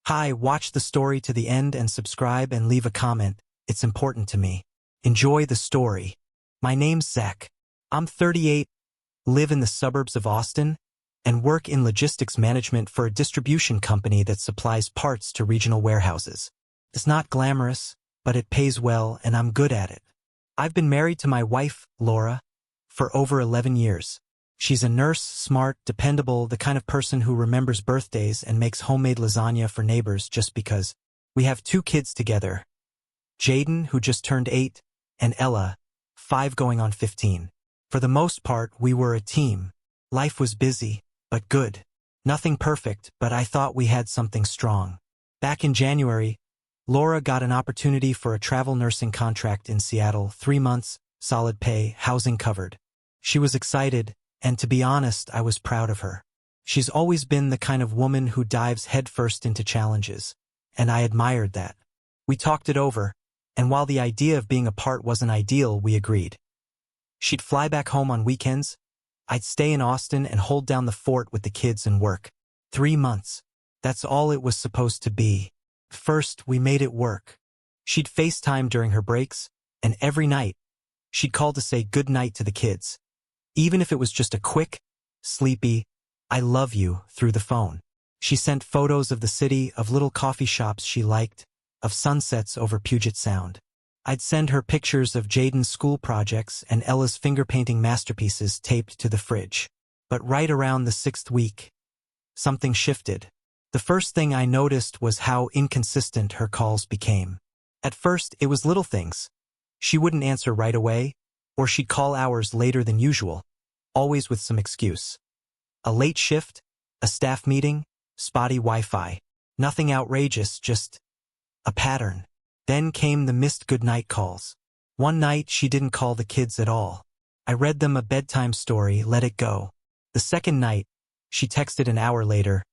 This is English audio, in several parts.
Hi, watch the story to the end and subscribe and leave a comment. It's important to me. Enjoy the story. My name's Zach. I'm 38, live in the suburbs of Austin, and work in logistics management for a distribution company that supplies parts to regional warehouses. It's not glamorous, but it pays well and I'm good at it. I've been married to my wife, Laura, for over 11 years. She's a nurse, smart, dependable, the kind of person who remembers birthdays and makes homemade lasagna for neighbors just because. We have 2 kids together, Jaden, who just turned 8, and Ella, 5 going on 15. For the most part, we were a team. Life was busy, but good. Nothing perfect, but I thought we had something strong. Back in January, Laura got an opportunity for a travel nursing contract in Seattle, 3 months, solid pay, housing covered. She was excited, and to be honest, I was proud of her. She's always been the kind of woman who dives headfirst into challenges, and I admired that. We talked it over, and while the idea of being apart wasn't ideal, we agreed. She'd fly back home on weekends. I'd stay in Austin and hold down the fort with the kids and work. 3 months. That's all it was supposed to be. First, we made it work. She'd FaceTime during her breaks, and every night, she'd call to say good night to the kids. Even if it was just a quick, sleepy, I love you through the phone. She sent photos of the city, of little coffee shops she liked, of sunsets over Puget Sound. I'd send her pictures of Jaden's school projects and Ella's finger painting masterpieces taped to the fridge. But right around the 6th week, something shifted. The first thing I noticed was how inconsistent her calls became. At first, it was little things. She wouldn't answer right away, or she'd call hours later than usual, always with some excuse. A late shift, a staff meeting, spotty Wi-Fi. Nothing outrageous, just a pattern. Then came the missed goodnight calls. One night, she didn't call the kids at all. I read them a bedtime story, let it go. The second night, she texted an hour later,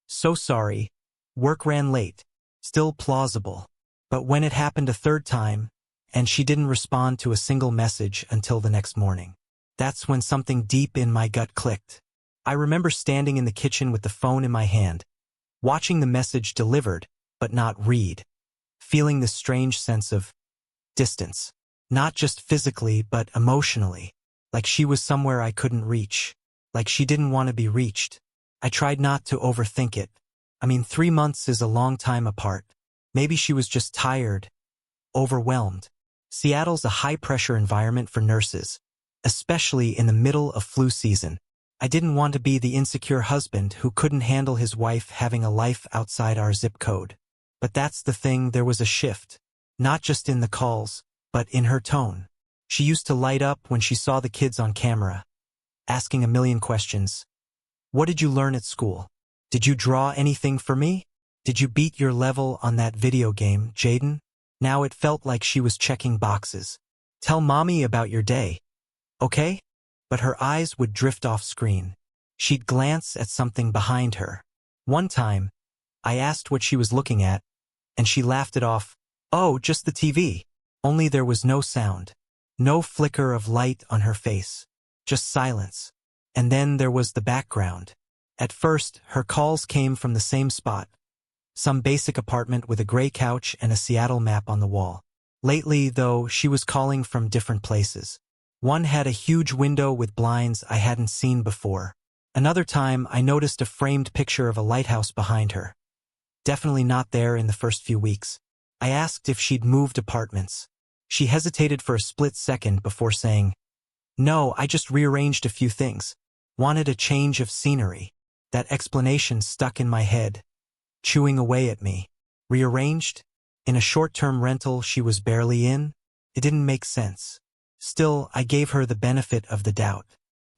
"So sorry, work ran late." Still plausible. But when it happened a third time, and she didn't respond to a single message until the next morning, that's when something deep in my gut clicked. I remember standing in the kitchen with the phone in my hand, watching the message delivered, but not read, feeling this strange sense of distance, not just physically but emotionally, like she was somewhere I couldn't reach, like she didn't want to be reached. I tried not to overthink it. 3 months is a long time apart. Maybe she was just tired, overwhelmed. Seattle's a high-pressure environment for nurses, especially in the middle of flu season. I didn't want to be the insecure husband who couldn't handle his wife having a life outside our zip code. But that's the thing, there was a shift. Not just in the calls, but in her tone. She used to light up when she saw the kids on camera, asking a million questions. What did you learn at school? Did you draw anything for me? Did you beat your level on that video game, Jaden? Now it felt like she was checking boxes. Tell mommy about your day. Okay? But her eyes would drift off screen. She'd glance at something behind her. One time, I asked what she was looking at, and she laughed it off. Oh, just the TV. Only there was no sound. No flicker of light on her face. Just silence. And then there was the background. At first, her calls came from the same spot. Some basic apartment with a gray couch and a Seattle map on the wall. Lately, though, she was calling from different places. One had a huge window with blinds I hadn't seen before. Another time, I noticed a framed picture of a lighthouse behind her. Definitely not there in the first few weeks. I asked if she'd moved apartments. She hesitated for a split second before saying, "No, I just rearranged a few things. Wanted a change of scenery." That explanation stuck in my head, chewing away at me. Rearranged? In a short-term rental she was barely in? It didn't make sense. Still, I gave her the benefit of the doubt.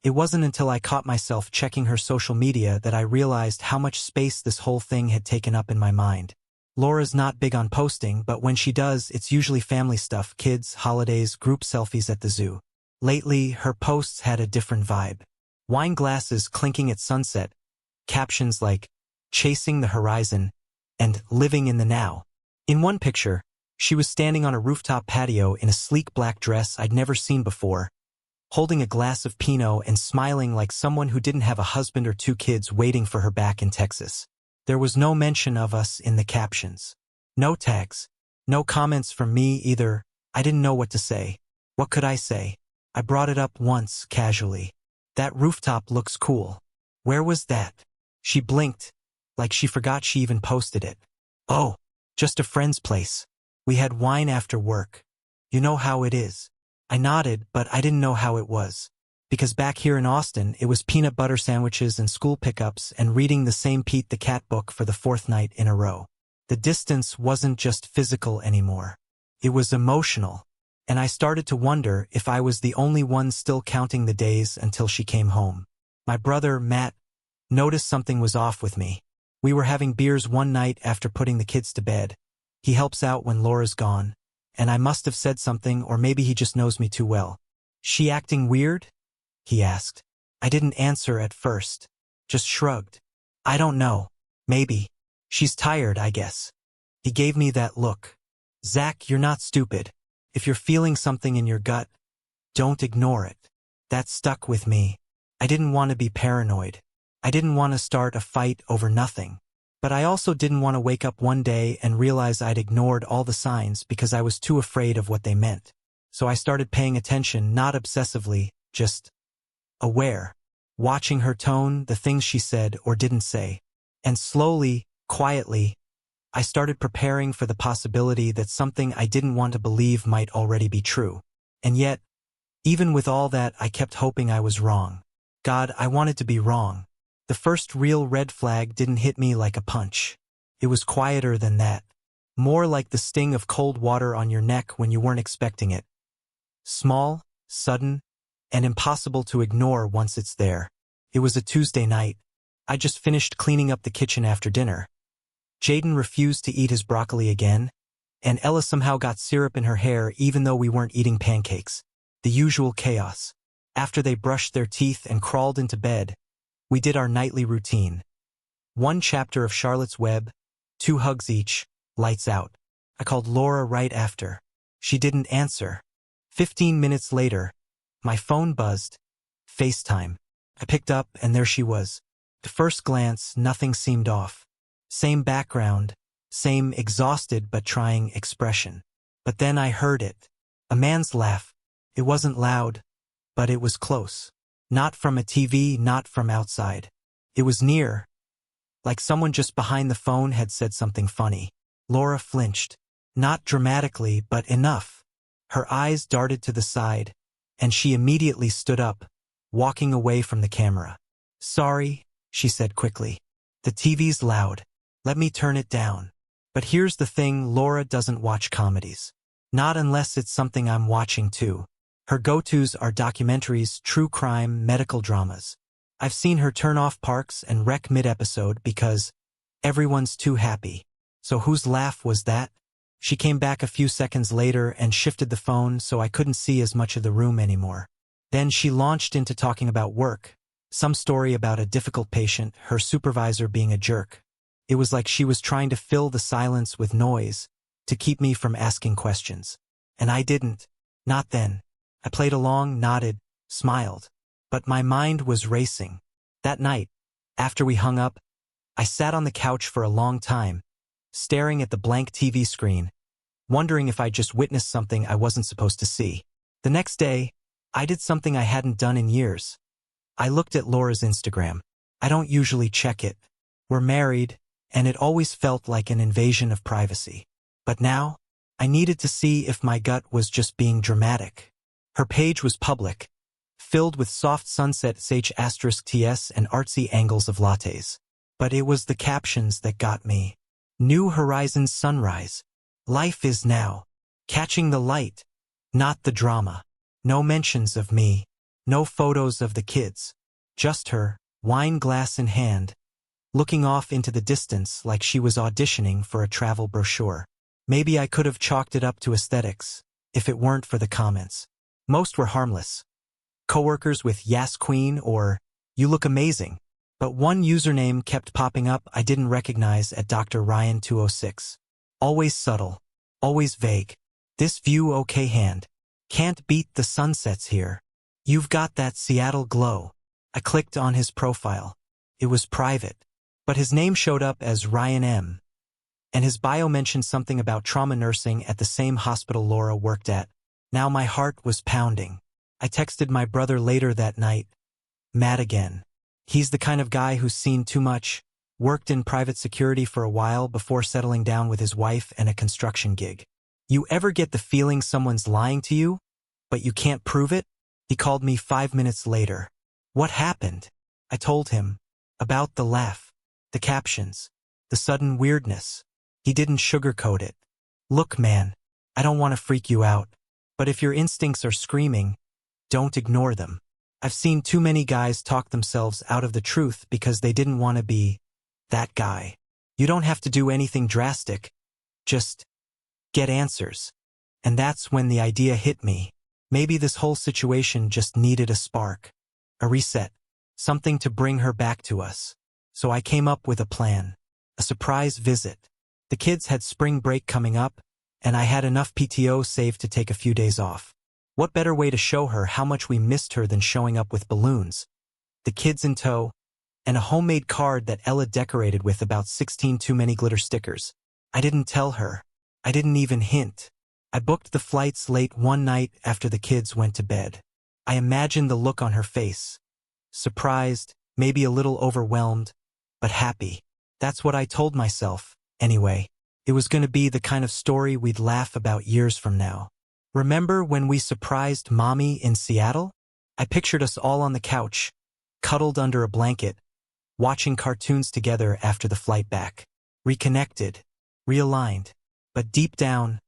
It wasn't until I caught myself checking her social media that I realized how much space this whole thing had taken up in my mind. Laura's not big on posting, but when she does, it's usually family stuff, kids, holidays, group selfies at the zoo. Lately, her posts had a different vibe. Wine glasses clinking at sunset, captions like, "Chasing the horizon," and "Living in the now." In one picture, she was standing on a rooftop patio in a sleek black dress I'd never seen before, holding a glass of Pinot and smiling like someone who didn't have a husband or 2 kids waiting for her back in Texas. There was no mention of us in the captions. No tags. No comments from me either. I didn't know what to say. What could I say? I brought it up once, casually. That rooftop looks cool. Where was that? She blinked, like she forgot she even posted it. Oh, just a friend's place. We had wine after work. You know how it is. I nodded, but I didn't know how it was. Because back here in Austin, it was peanut butter sandwiches and school pickups and reading the same Pete the Cat book for the 4th night in a row. The distance wasn't just physical anymore. It was emotional. And I started to wonder if I was the only one still counting the days until she came home. My brother, Matt, noticed something was off with me. We were having beers one night after putting the kids to bed. He helps out when Laura's gone, and I must have said something, or maybe he just knows me too well. She acting weird? He asked. I didn't answer at first. Just shrugged. I don't know. Maybe. She's tired, I guess. He gave me that look. Zach, you're not stupid. If you're feeling something in your gut, don't ignore it. That stuck with me. I didn't want to be paranoid. I didn't want to start a fight over nothing. But I also didn't want to wake up one day and realize I'd ignored all the signs because I was too afraid of what they meant. So I started paying attention, not obsessively, just aware. Watching her tone, the things she said or didn't say. And slowly, quietly, I started preparing for the possibility that something I didn't want to believe might already be true. And yet, even with all that, I kept hoping I was wrong. God, I wanted to be wrong. The first real red flag didn't hit me like a punch. It was quieter than that. More like the sting of cold water on your neck when you weren't expecting it. Small, sudden, and impossible to ignore once it's there. It was a Tuesday night. I just finished cleaning up the kitchen after dinner. Jaden refused to eat his broccoli again, and Ella somehow got syrup in her hair even though we weren't eating pancakes. The usual chaos. After they brushed their teeth and crawled into bed, we did our nightly routine. 1 chapter of Charlotte's Web, 2 hugs each, lights out. I called Laura right after. She didn't answer. 15 minutes later, my phone buzzed. FaceTime. I picked up and there she was. At first glance, nothing seemed off. Same background, same exhausted but trying expression. But then I heard it. A man's laugh. It wasn't loud, but it was close. Not from a TV, not from outside. It was near. Like someone just behind the phone had said something funny. Laura flinched. Not dramatically, but enough. Her eyes darted to the side, and she immediately stood up, walking away from the camera. Sorry, she said quickly. The TV's loud. Let me turn it down. But here's the thing, Laura doesn't watch comedies. Not unless it's something I'm watching too. Her go-tos are documentaries, true crime, medical dramas. I've seen her turn off Parks and Rec mid-episode because everyone's too happy. So whose laugh was that? She came back a few seconds later and shifted the phone so I couldn't see as much of the room anymore. Then she launched into talking about work. Some story about a difficult patient, her supervisor being a jerk. It was like she was trying to fill the silence with noise to keep me from asking questions. And I didn't. Not then. I played along, nodded, smiled. But my mind was racing. That night, after we hung up, I sat on the couch for a long time, staring at the blank TV screen, wondering if I'd just witnessed something I wasn't supposed to see. The next day, I did something I hadn't done in years. I looked at Laura's Instagram. I don't usually check it. We're married, and it always felt like an invasion of privacy. But now, I needed to see if my gut was just being dramatic. Her page was public, filled with soft sunset *TS and artsy angles of lattes. But it was the captions that got me. New Horizons sunrise. Life is now. Catching the light. Not the drama. No mentions of me. No photos of the kids. Just her, wine glass in hand, looking off into the distance like she was auditioning for a travel brochure. Maybe I could have chalked it up to aesthetics, if it weren't for the comments. Most were harmless. Coworkers with "Yas Queen" or "You look amazing." But one username kept popping up I didn't recognize at Dr. Ryan 206. Always subtle. Always vague. This view okay hand. Can't beat the sunsets here. You've got that Seattle glow. I clicked on his profile. It was private. But his name showed up as Ryan M., and his bio mentioned something about trauma nursing at the same hospital Laura worked at. Now my heart was pounding. I texted my brother later that night, mad again. He's the kind of guy who's seen too much, worked in private security for a while before settling down with his wife and a construction gig. You ever get the feeling someone's lying to you, but you can't prove it? He called me 5 minutes later. What happened? I told him. About the laugh, the captions, the sudden weirdness. He didn't sugarcoat it. Look, man, I don't want to freak you out, but if your instincts are screaming, don't ignore them. I've seen too many guys talk themselves out of the truth because they didn't want to be that guy. You don't have to do anything drastic. Just get answers. And that's when the idea hit me. Maybe this whole situation just needed a spark, a reset, something to bring her back to us. So I came up with a plan, a surprise visit. The kids had spring break coming up, and I had enough PTO saved to take a few days off. What better way to show her how much we missed her than showing up with balloons, the kids in tow, and a homemade card that Ella decorated with about 16 too many glitter stickers. I didn't tell her. I didn't even hint. I booked the flights late one night after the kids went to bed. I imagined the look on her face. Surprised, maybe a little overwhelmed, but happy. That's what I told myself, anyway. It was going to be the kind of story we'd laugh about years from now. Remember when we surprised Mommy in Seattle? I pictured us all on the couch, cuddled under a blanket, watching cartoons together after the flight back. Reconnected, realigned. But deep down,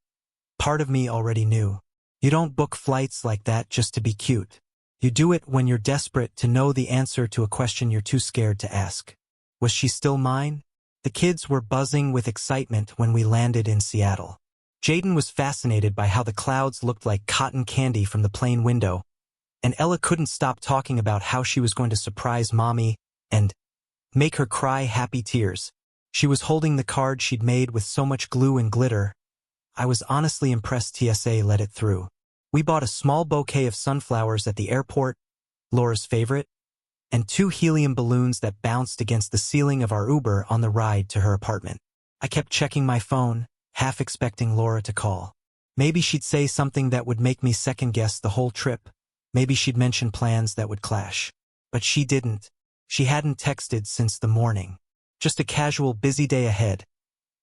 part of me already knew. You don't book flights like that just to be cute. You do it when you're desperate to know the answer to a question you're too scared to ask. Was she still mine? The kids were buzzing with excitement when we landed in Seattle. Jaden was fascinated by how the clouds looked like cotton candy from the plane window, and Ella couldn't stop talking about how she was going to surprise Mommy and make her cry happy tears. She was holding the card she'd made with so much glue and glitter. I was honestly impressed TSA let it through. We bought a small bouquet of sunflowers at the airport, Laura's favorite, and 2 helium balloons that bounced against the ceiling of our Uber on the ride to her apartment. I kept checking my phone, half expecting Laura to call. Maybe she'd say something that would make me second-guess the whole trip. Maybe she'd mention plans that would clash. But she didn't. She hadn't texted since the morning. Just a casual busy day ahead.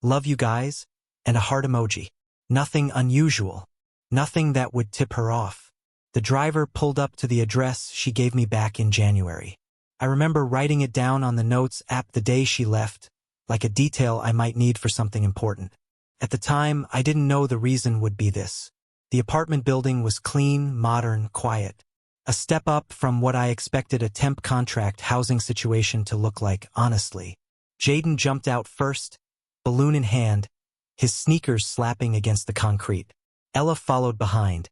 Love you guys, and a heart emoji. Nothing unusual. Nothing that would tip her off. The driver pulled up to the address she gave me back in January. I remember writing it down on the notes app the day she left, like a detail I might need for something important. At the time, I didn't know the reason would be this. The apartment building was clean, modern, quiet. A step up from what I expected a temp contract housing situation to look like, honestly. Jaden jumped out first, balloon in hand, his sneakers slapping against the concrete. Ella followed behind,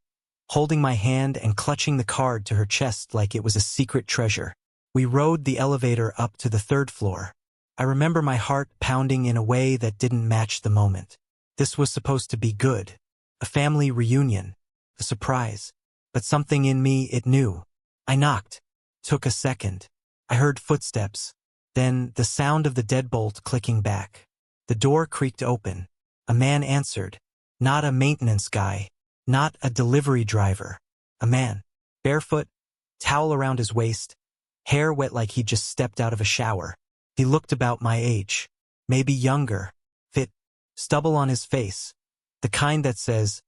holding my hand and clutching the card to her chest like it was a secret treasure. We rode the elevator up to the 3rd floor. I remember my heart pounding in a way that didn't match the moment. This was supposed to be good. A family reunion. A surprise. But something in me, it knew. I knocked. Took a second. I heard footsteps. Then the sound of the deadbolt clicking back. The door creaked open. A man answered. Not a maintenance guy. Not a delivery driver. A man. Barefoot, towel around his waist, hair wet like he'd just stepped out of a shower. He looked about my age. Maybe younger. Fit. Stubble on his face. The kind that says,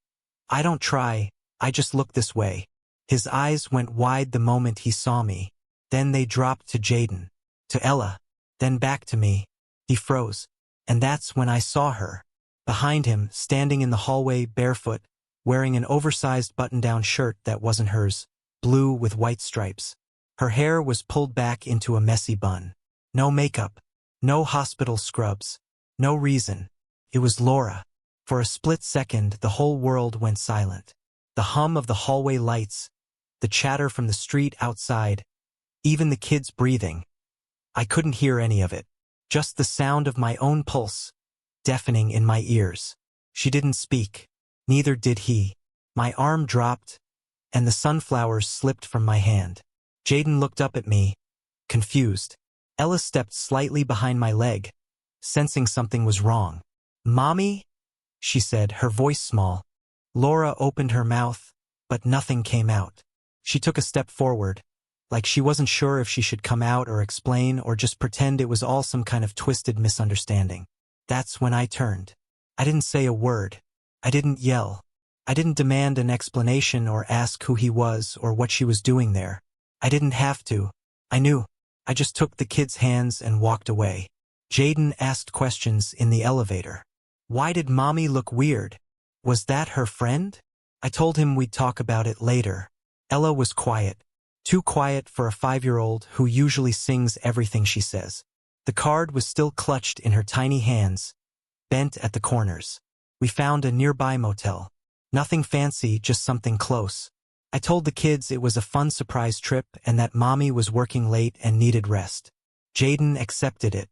I don't try, I just look this way. His eyes went wide the moment he saw me. Then they dropped to Jaden. To Ella, then back to me. He froze. And that's when I saw her. Behind him, standing in the hallway barefoot, wearing an oversized button-down shirt that wasn't hers, blue with white stripes. Her hair was pulled back into a messy bun. No makeup. No hospital scrubs. No reason. It was Laura. For a split second, the whole world went silent. The hum of the hallway lights, the chatter from the street outside, even the kids breathing. I couldn't hear any of it. Just the sound of my own pulse, deafening in my ears. She didn't speak. Neither did he. My arm dropped, and the sunflowers slipped from my hand. Jaden looked up at me, confused. Ella stepped slightly behind my leg, sensing something was wrong. "Mommy?" she said, her voice small. Laura opened her mouth, but nothing came out. She took a step forward, like she wasn't sure if she should come out or explain or just pretend it was all some kind of twisted misunderstanding. That's when I turned. I didn't say a word. I didn't yell. I didn't demand an explanation or ask who he was or what she was doing there. I didn't have to. I knew. I just took the kid's hands and walked away. Jaden asked questions in the elevator. Why did Mommy look weird? Was that her friend? I told him we'd talk about it later. Ella was quiet. Too quiet for a 5-year-old who usually sings everything she says. The card was still clutched in her tiny hands, bent at the corners. We found a nearby motel. Nothing fancy, just something close. I told the kids it was a fun surprise trip and that Mommy was working late and needed rest. Jaden accepted it.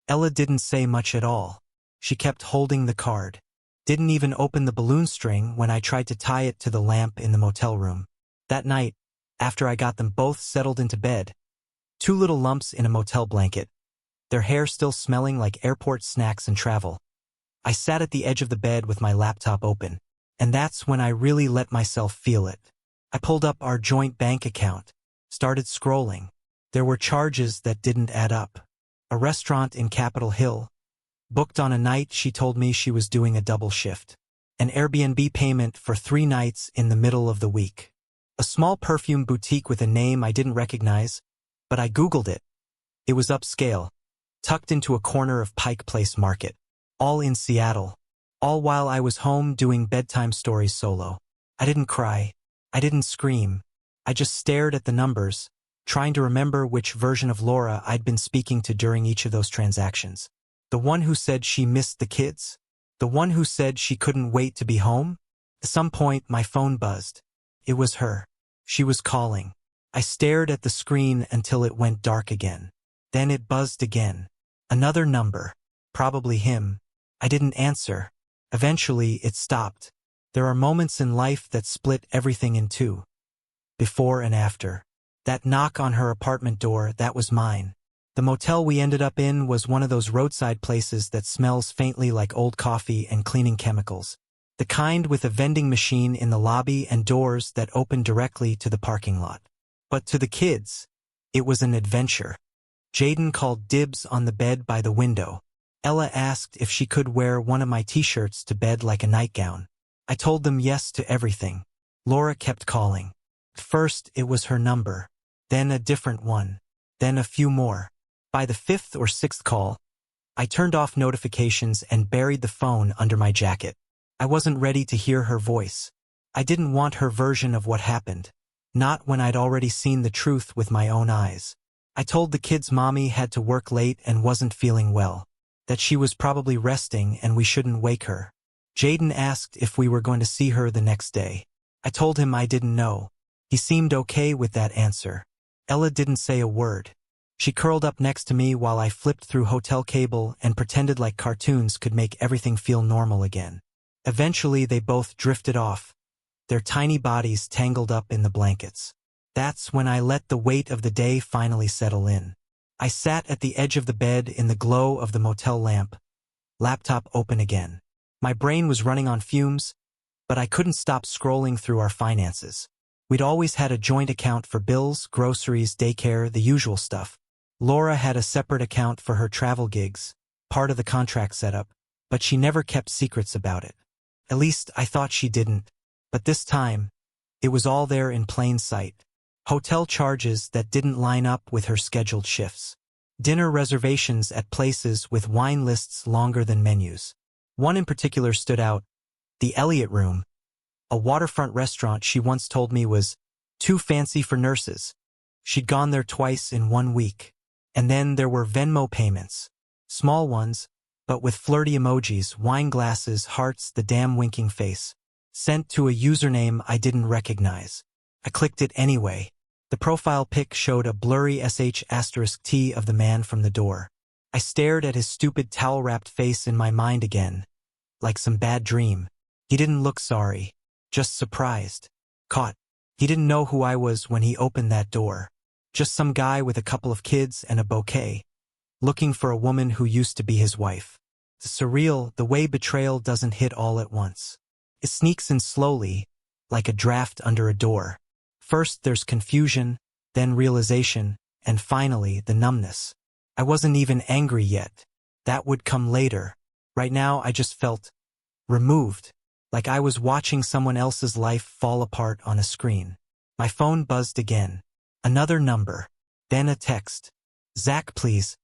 Ella didn't say much at all. She kept holding the card. Didn't even open the balloon string when I tried to tie it to the lamp in the motel room. That night, after I got them both settled into bed, 2 little lumps in a motel blanket, their hair still smelling like airport snacks and travel, I sat at the edge of the bed with my laptop open, and that's when I really let myself feel it. I pulled up our joint bank account, started scrolling. There were charges that didn't add up. A restaurant in Capitol Hill, booked on a night she told me she was doing a double shift. An Airbnb payment for 3 nights in the middle of the week. A small perfume boutique with a name I didn't recognize, but I Googled it. It was upscale, tucked into a corner of Pike Place Market. All in Seattle. All while I was home doing bedtime stories solo. I didn't cry. I didn't scream. I just stared at the numbers, trying to remember which version of Laura I'd been speaking to during each of those transactions. The one who said she missed the kids? The one who said she couldn't wait to be home? At some point, my phone buzzed. It was her. She was calling. I stared at the screen until it went dark again. Then it buzzed again. Another number. Probably him. I didn't answer. Eventually, it stopped. There are moments in life that split everything in two. Before and after. That knock on her apartment door, that was mine. The motel we ended up in was one of those roadside places that smells faintly like old coffee and cleaning chemicals. The kind with a vending machine in the lobby and doors that open directly to the parking lot. But to the kids, it was an adventure. Jaden called dibs on the bed by the window. Ella asked if she could wear one of my t-shirts to bed like a nightgown. I told them yes to everything. Laura kept calling. First, it was her number. Then a different one. Then a few more. By the 5th or 6th call, I turned off notifications and buried the phone under my jacket. I wasn't ready to hear her voice. I didn't want her version of what happened. Not when I'd already seen the truth with my own eyes. I told the kids Mommy had to work late and wasn't feeling well. That she was probably resting and we shouldn't wake her. Jaden asked if we were going to see her the next day. I told him I didn't know. He seemed okay with that answer. Ella didn't say a word. She curled up next to me while I flipped through hotel cable and pretended like cartoons could make everything feel normal again. Eventually they both drifted off, their tiny bodies tangled up in the blankets. That's when I let the weight of the day finally settle in. I sat at the edge of the bed in the glow of the motel lamp, laptop open again. My brain was running on fumes, but I couldn't stop scrolling through our finances. We'd always had a joint account for bills, groceries, daycare, the usual stuff. Laura had a separate account for her travel gigs, part of the contract setup, but she never kept secrets about it. At least I thought she didn't, but this time, it was all there in plain sight. Hotel charges that didn't line up with her scheduled shifts. Dinner reservations at places with wine lists longer than menus. One in particular stood out, the Elliott Room, a waterfront restaurant she once told me was too fancy for nurses. She'd gone there twice in 1 week. And then there were Venmo payments. Small ones, but with flirty emojis, wine glasses, hearts, the damn winking face. Sent to a username I didn't recognize. I clicked it anyway. The profile pic showed a blurry *T of the man from the door. I stared at his stupid towel-wrapped face in my mind again, like some bad dream. He didn't look sorry, just surprised. Caught. He didn't know who I was when he opened that door. Just some guy with a couple of kids and a bouquet. looking for a woman who used to be his wife. It's surreal the way betrayal doesn't hit all at once. It sneaks in slowly, like a draft under a door. First there's confusion, then realization, and finally the numbness. I wasn't even angry yet. That would come later. Right now I just felt removed, like I was watching someone else's life fall apart on a screen. My phone buzzed again. Another number. Then a text. Zach, please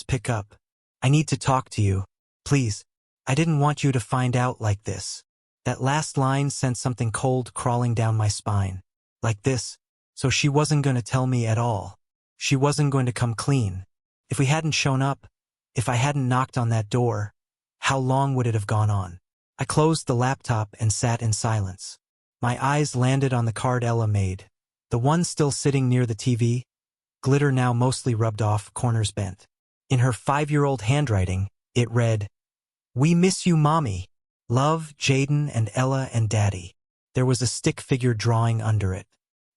pick up. I need to talk to you. Please. I didn't want you to find out like this. That last line sent something cold crawling down my spine. Like this. So she wasn't going to tell me at all. She wasn't going to come clean. If we hadn't shown up, if I hadn't knocked on that door, how long would it have gone on? I closed the laptop and sat in silence. My eyes landed on the card Ella made. The one still sitting near the TV, glitter now mostly rubbed off, corners bent. In her 5-year-old handwriting, it read, "We miss you, Mommy. Love, Jaden and Ella and Daddy." There was a stick figure drawing under it.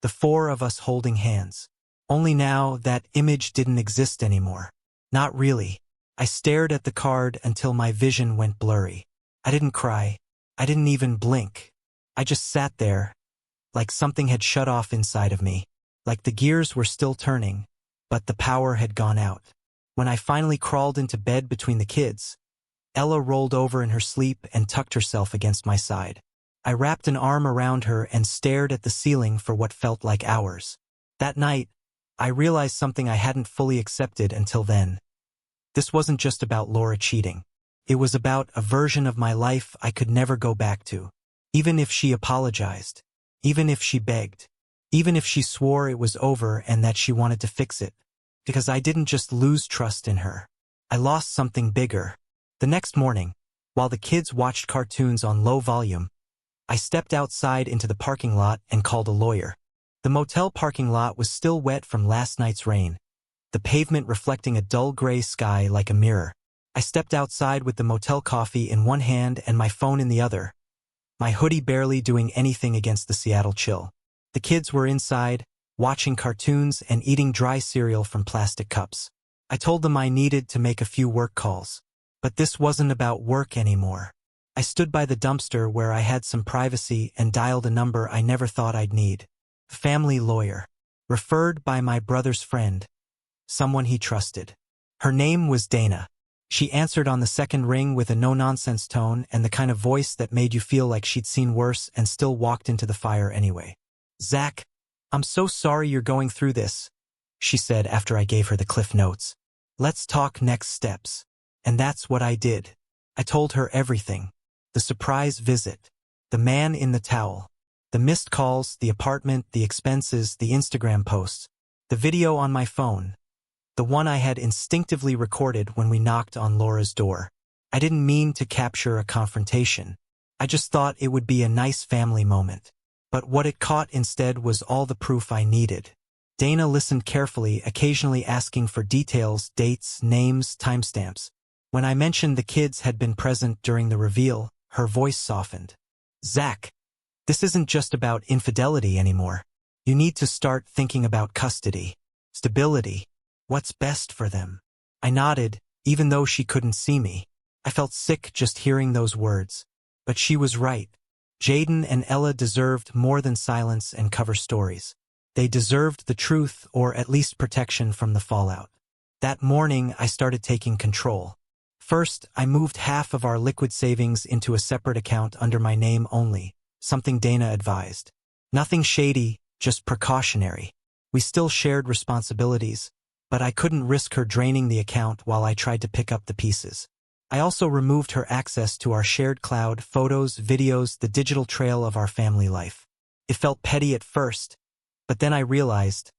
The 4 of us holding hands. Only now that image didn't exist anymore. Not really. I stared at the card until my vision went blurry. I didn't cry. I didn't even blink. I just sat there, like something had shut off inside of me. Like the gears were still turning, but the power had gone out. When I finally crawled into bed between the kids, Ella rolled over in her sleep and tucked herself against my side. I wrapped an arm around her and stared at the ceiling for what felt like hours. That night, I realized something I hadn't fully accepted until then. This wasn't just about Laura cheating. It was about a version of my life I could never go back to. Even if she apologized. Even if she begged. Even if she swore it was over and that she wanted to fix it. Because I didn't just lose trust in her. I lost something bigger. The next morning, while the kids watched cartoons on low volume, I stepped outside into the parking lot and called a lawyer. The motel parking lot was still wet from last night's rain, the pavement reflecting a dull gray sky like a mirror. I stepped outside with the motel coffee in one hand and my phone in the other, my hoodie barely doing anything against the Seattle chill. The kids were inside, watching cartoons and eating dry cereal from plastic cups. I told them I needed to make a few work calls. But this wasn't about work anymore. I stood by the dumpster where I had some privacy and dialed a number I never thought I'd need. Family lawyer. Referred by my brother's friend. Someone he trusted. Her name was Dana. She answered on the second ring with a no-nonsense tone and the kind of voice that made you feel like she'd seen worse and still walked into the fire anyway. "Zach, I'm so sorry you're going through this," she said after I gave her the Cliff Notes. "Let's talk next steps." And that's what I did. I told her everything. The surprise visit. The man in the towel. The missed calls, the apartment, the expenses, the Instagram posts. The video on my phone. The one I had instinctively recorded when we knocked on Laura's door. I didn't mean to capture a confrontation. I just thought it would be a nice family moment. But what it caught instead was all the proof I needed. Dana listened carefully, occasionally asking for details, dates, names, timestamps. When I mentioned the kids had been present during the reveal, her voice softened. "Zach, this isn't just about infidelity anymore. You need to start thinking about custody, stability, what's best for them." I nodded, even though she couldn't see me. I felt sick just hearing those words. But she was right. Jaden and Ella deserved more than silence and cover stories. They deserved the truth, or at least protection from the fallout. That morning, I started taking control. First, I moved half of our liquid savings into a separate account under my name only, something Dana advised. Nothing shady, just precautionary. We still shared responsibilities, but I couldn't risk her draining the account while I tried to pick up the pieces. I also removed her access to our shared cloud, photos, videos, the digital trail of our family life. It felt petty at first, but then I realized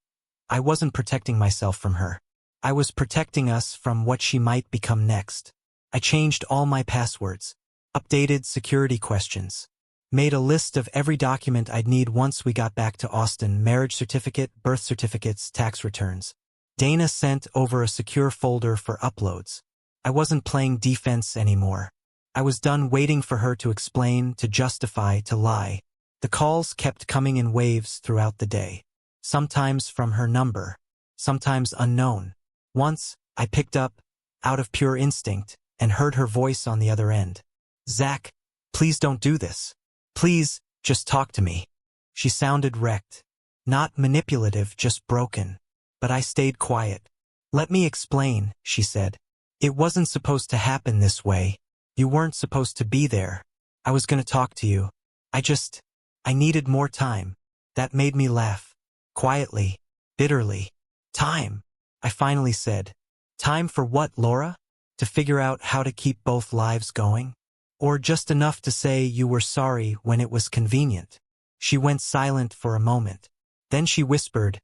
I wasn't protecting myself from her. I was protecting us from what she might become next. I changed all my passwords, updated security questions, made a list of every document I'd need once we got back to Austin: marriage certificate, birth certificates, tax returns. Dana sent over a secure folder for uploads. I wasn't playing defense anymore. I was done waiting for her to explain, to justify, to lie. The calls kept coming in waves throughout the day. Sometimes from her number, sometimes unknown. Once, I picked up, out of pure instinct, and heard her voice on the other end. Zach, please don't do this. Please, just talk to me. She sounded wrecked. Not manipulative, just broken. But I stayed quiet. Let me explain, she said. It wasn't supposed to happen this way. You weren't supposed to be there. I was gonna talk to you. I needed more time. That made me laugh. Quietly, bitterly. Time, I finally said. Time for what, Laura? To figure out how to keep both lives going? Or just enough to say you were sorry when it was convenient? She went silent for a moment. Then she whispered,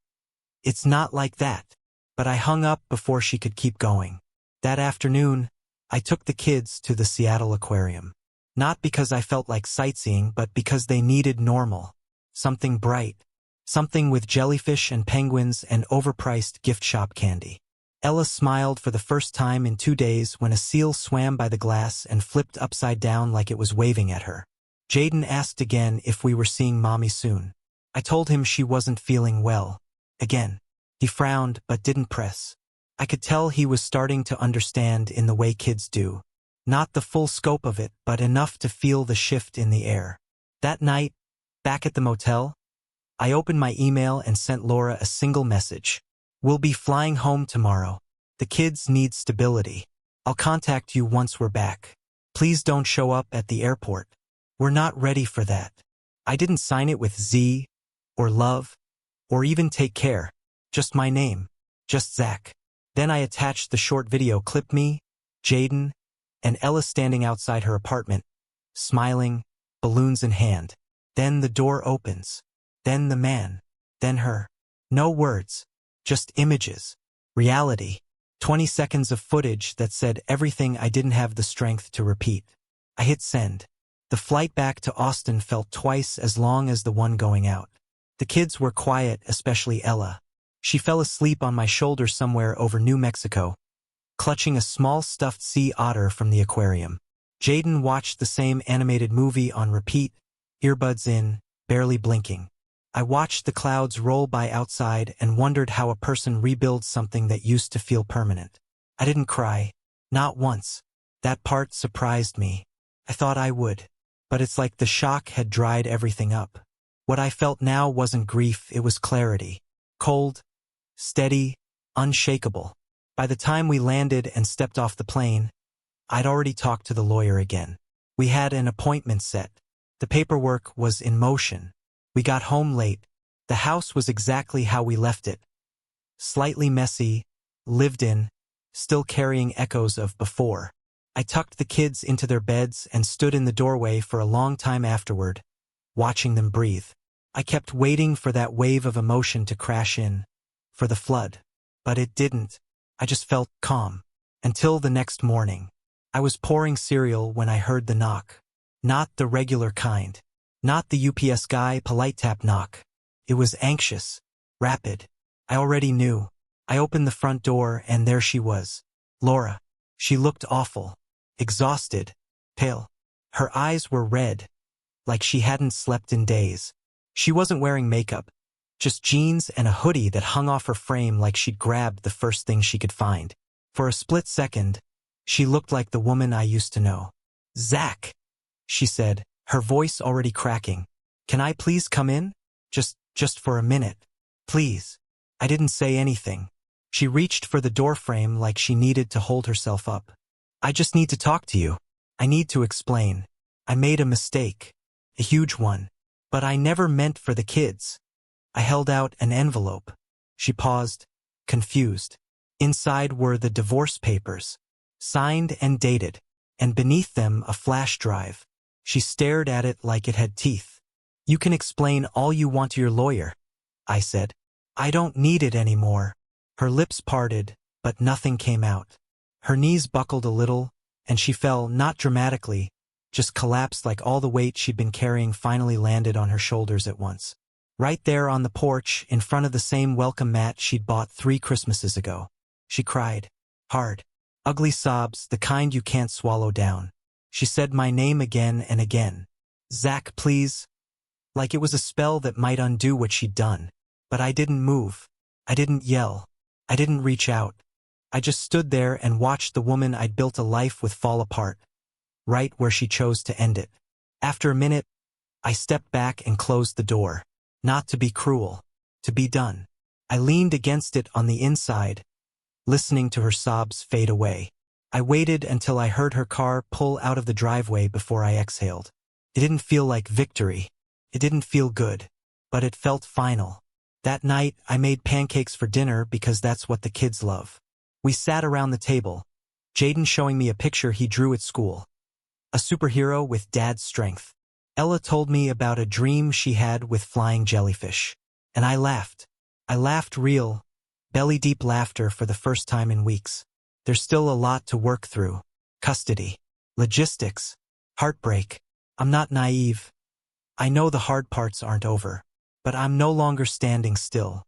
"It's not like that." But I hung up before she could keep going. That afternoon, I took the kids to the Seattle Aquarium. Not because I felt like sightseeing, but because they needed normal. Something bright. Something with jellyfish and penguins and overpriced gift shop candy. Ella smiled for the first time in 2 days when a seal swam by the glass and flipped upside down like it was waving at her. Jaden asked again if we were seeing Mommy soon. I told him she wasn't feeling well. Again. He frowned but didn't press. I could tell he was starting to understand in the way kids do. Not the full scope of it, but enough to feel the shift in the air. That night, back at the motel, I opened my email and sent Laura a single message. "We'll be flying home tomorrow. The kids need stability. I'll contact you once we're back. Please don't show up at the airport. We're not ready for that." I didn't sign it with Z, or love, or even take care. Just my name. Just Zach. Then I attached the short video clip me, Jaden, and Ella standing outside her apartment, smiling, balloons in hand. Then the door opens. Then the man. Then her. No words. Just images. Reality. 20 seconds of footage that said everything I didn't have the strength to repeat. I hit send. The flight back to Austin felt twice as long as the one going out. The kids were quiet, especially Ella. She fell asleep on my shoulder somewhere over New Mexico, clutching a small stuffed sea otter from the aquarium. Jaden watched the same animated movie on repeat, earbuds in, barely blinking. I watched the clouds roll by outside and wondered how a person rebuilds something that used to feel permanent. I didn't cry. Not once. That part surprised me. I thought I would. But it's like the shock had dried everything up. What I felt now wasn't grief, it was clarity. Cold, steady, unshakable. By the time we landed and stepped off the plane, I'd already talked to the lawyer again. We had an appointment set. The paperwork was in motion. We got home late. The house was exactly how we left it. Slightly messy, lived in, still carrying echoes of before. I tucked the kids into their beds and stood in the doorway for a long time afterward, watching them breathe. I kept waiting for that wave of emotion to crash in, for the flood. But it didn't. I just felt calm. Until the next morning. I was pouring cereal when I heard the knock. Not the regular kind. Not the UPS guy polite tap knock. It was anxious, rapid. I already knew. I opened the front door and there she was. Laura. She looked awful. Exhausted. Pale. Her eyes were red. Like she hadn't slept in days. She wasn't wearing makeup. Just jeans and a hoodie that hung off her frame like she'd grabbed the first thing she could find. For a split second, she looked like the woman I used to know. "Zach," she said, her voice already cracking. "Can I please come in? Just for a minute. Please." I didn't say anything. She reached for the doorframe like she needed to hold herself up. "I just need to talk to you. I need to explain. I made a mistake. A huge one. But I never meant for the kids." I held out an envelope. She paused, confused. Inside were the divorce papers, signed and dated, and beneath them a flash drive. She stared at it like it had teeth. "You can explain all you want to your lawyer," I said. "I don't need it anymore." Her lips parted, but nothing came out. Her knees buckled a little, and she fell, not dramatically, just collapsed like all the weight she'd been carrying finally landed on her shoulders at once. Right there on the porch, in front of the same welcome mat she'd bought 3 Christmases ago. She cried. Hard. Ugly sobs, the kind you can't swallow down. She said my name again and again. "Zach, please." Like it was a spell that might undo what she'd done. But I didn't move. I didn't yell. I didn't reach out. I just stood there and watched the woman I'd built a life with fall apart, right where she chose to end it. After a minute, I stepped back and closed the door. Not to be cruel, to be done. I leaned against it on the inside, listening to her sobs fade away. I waited until I heard her car pull out of the driveway before I exhaled. It didn't feel like victory. It didn't feel good, but it felt final. That night, I made pancakes for dinner because that's what the kids love. We sat around the table, Jaden showing me a picture he drew at school. A superhero with dad's strength. Ella told me about a dream she had with flying jellyfish. And I laughed. I laughed real, belly-deep laughter for the first time in weeks. There's still a lot to work through. Custody, logistics, heartbreak. I'm not naive. I know the hard parts aren't over. But I'm no longer standing still.